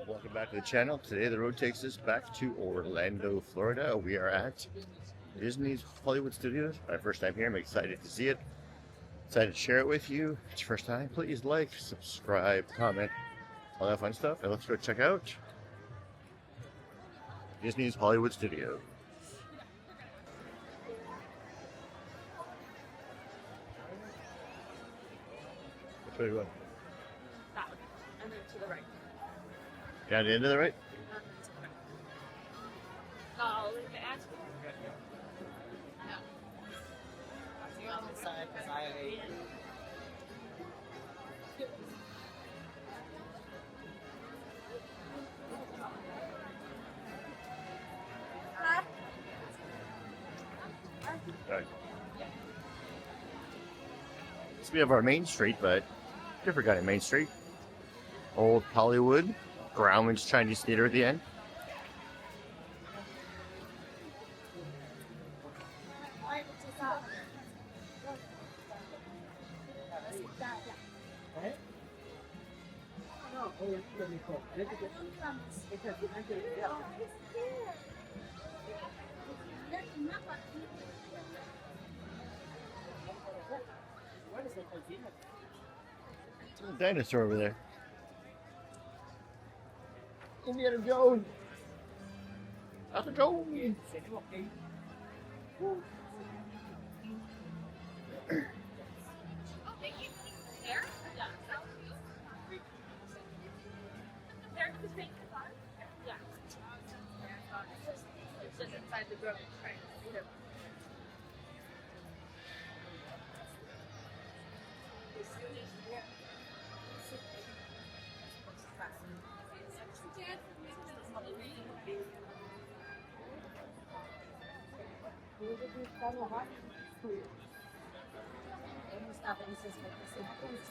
Welcome back to the channel. Today the road takes us back to Orlando, Florida. We are at Disney's Hollywood Studios. My first time here. I'm excited to see it. Excited to share it with you. If it's your first time, please like, subscribe, comment, all that fun stuff. And let's go check out Disney's Hollywood Studios. Which way do you want? That one. And then to the right. Down the end of the right? Oh, look at Ashley. You on this side because I. Right. So we have our main street, but different kind of main street. Old Hollywood, Grauman's Chinese Theater at the end. There's a dinosaur over there. Indiana Jones! Dr. Jones! Oh, thank you. There? Yeah. There's the thing. Yeah. It's just inside the room. Right.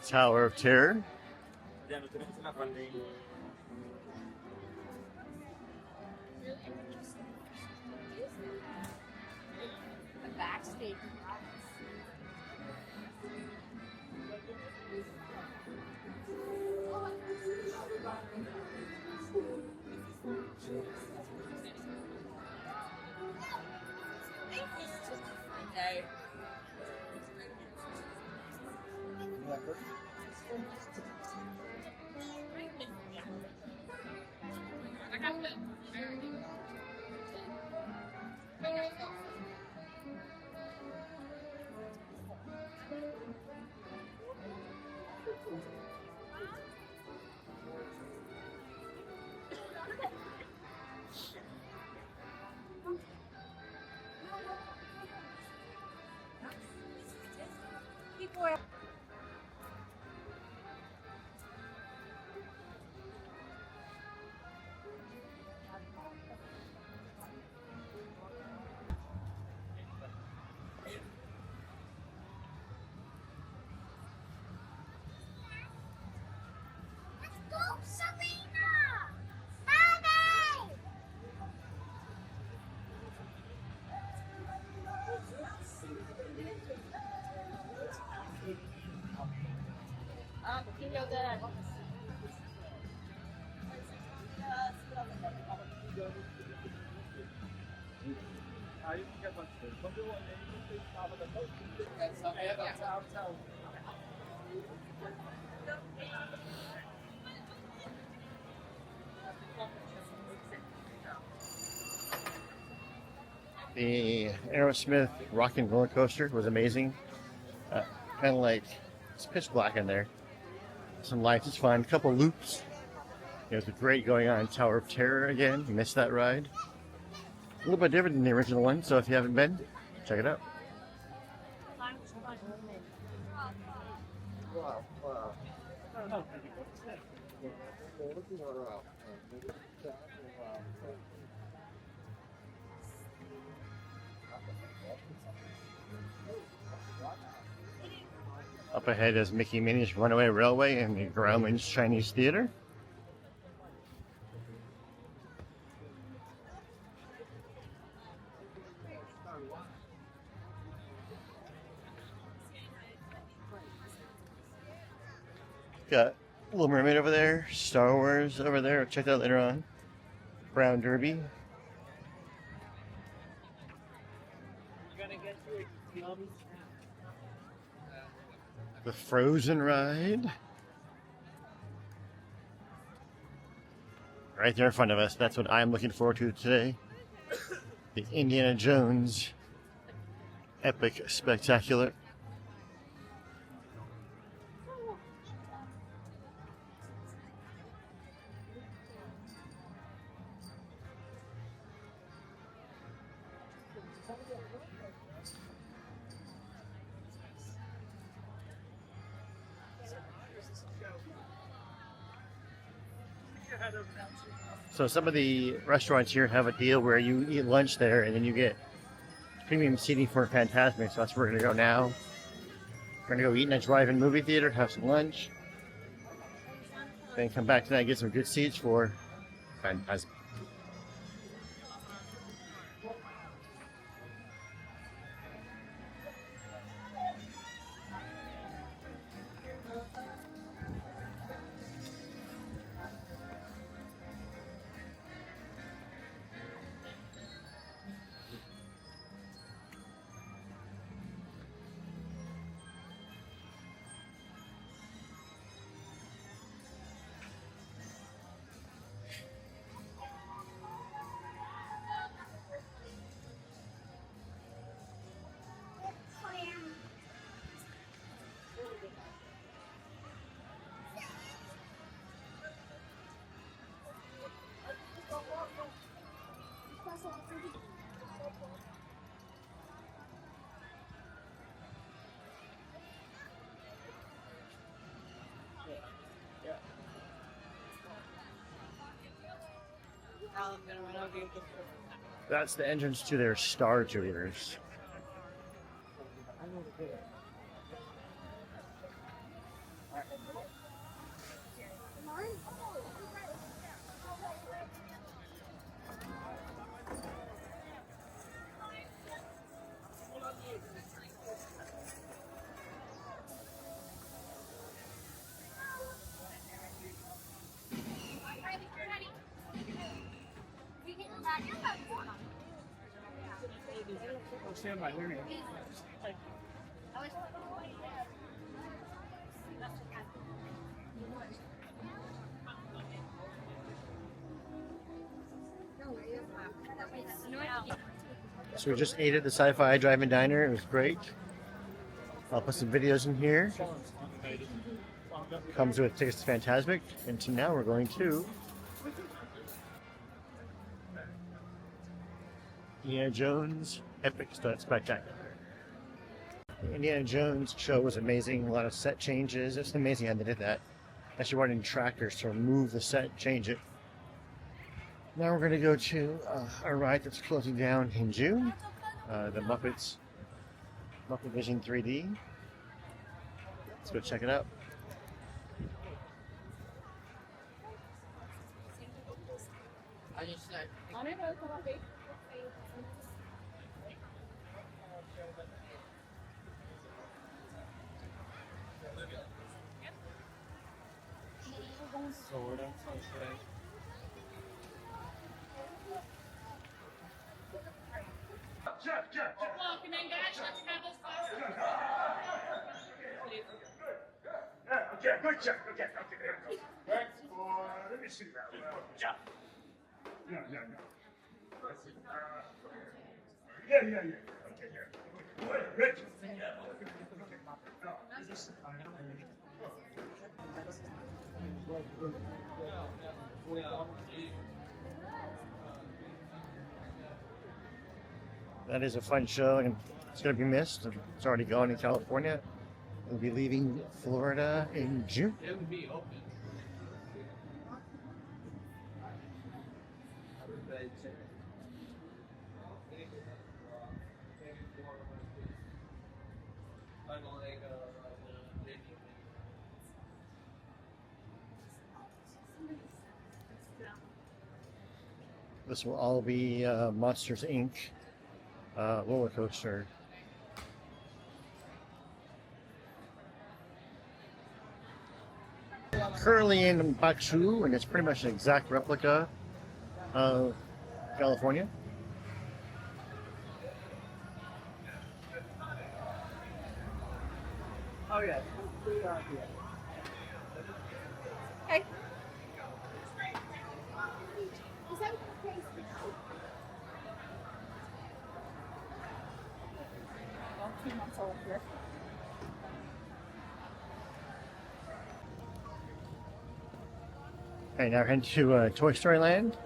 Tower of Terror. The backstage. Okay. I got it. Aí o que aconteceu? Quando eu olhei, você estava da tchau. The Aerosmith Rock and Roller Coaster was amazing. Kind of like, it's pitch black in there. Some lights, it's fun. A couple loops. There's a great going on Tower of Terror again. You missed that ride. A little bit different than the original one, so if you haven't been, check it out. Up ahead is Mickey Minnie's Runaway Railway and the Grauman's Chinese Theater. Got Little Mermaid over there, Star Wars over there. Check that out later on. Brown Derby. You're gonna get to a The Frozen ride. Right there in front of us. That's what I'm looking forward to today. The Indiana Jones Epic Spectacular. So some of the restaurants here have a deal where you eat lunch there and then you get premium seating for Fantasmic. So that's where we're gonna go now. We're gonna go eat in a drive-in movie theater, have some lunch, then come back tonight and get some good seats for Fantasmic. That's the entrance to their Star Tours. Stand by, there you go. So we just ate at the Sci-Fi Drive-In Diner. It was great. I'll put some videos in here. Comes with tickets to Fantasmic. And so now we're going to Indiana Jones Epic Spectacular. The Indiana Jones show was amazing. A lot of set changes. It's amazing how they did that. Actually brought in tractors to remove the set, change it. Now we're going to go to a ride that's closing down in June. The Muppet Vision 3D. Let's go check it out. Welcome in, guys. Let's have this Yeah, okay, good job. Okay, there we go. Thanks for, let me see that. Yeah. Yeah. Yeah. Okay, yeah. Good. That is a fun show, and it's going to be missed. It's already gone in California. We'll be leaving Florida in June. It would be open. This will all be Monsters Inc. Roller coaster. currently in Baksu, and it's pretty much an exact replica of California. Oh yeah. Okay. Well, 2 months old here. Okay, now we're heading to Toy Story Land.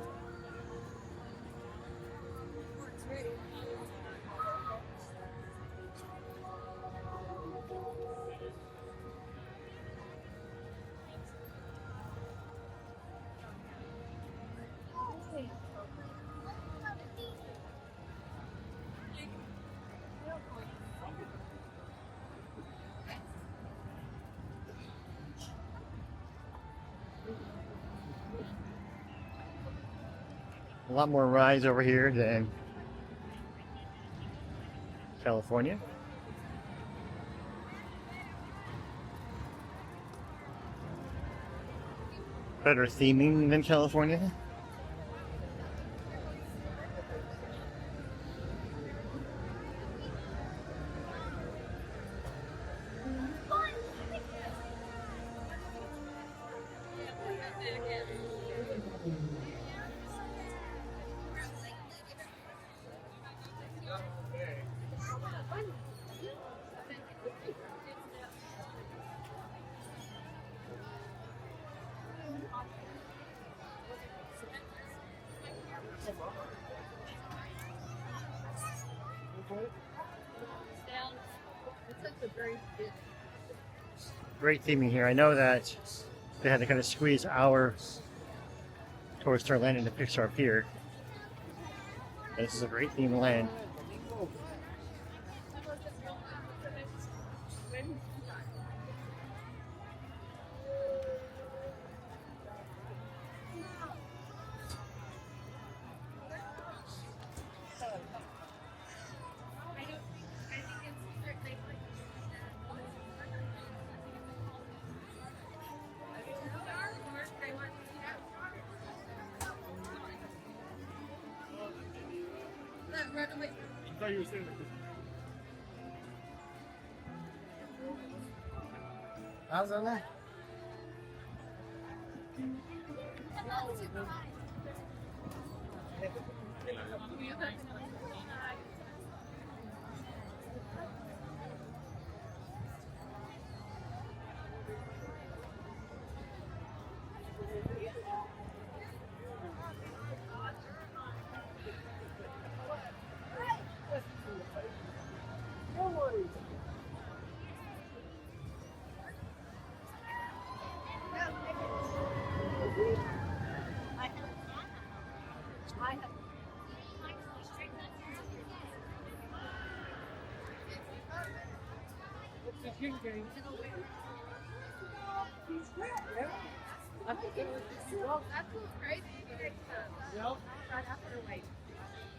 A lot more rides over here than California. Better theming than California. Great theming here. I know that they had to kind of squeeze our Toy Story Land into Pixar Pier. This is a great themed land. I thought you were saying How's that?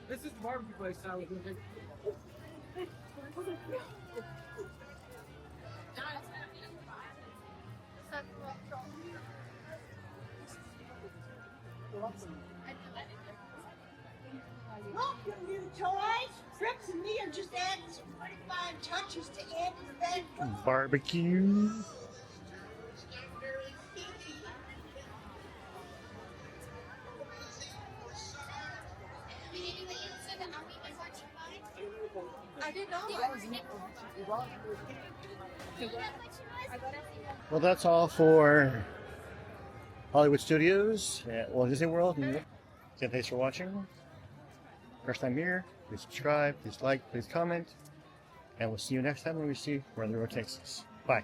This is the barbecue place I was looking. Welcome, new toys. Fritz and me are just adding some 45 touches to Andy's bedroom. Barbecue. I didn't know. Well, that's all for Hollywood Studios at Walt Disney World. And thanks for watching. First time here, please subscribe, please like, please comment, and we'll see you next time when we see where the road takes us. Bye.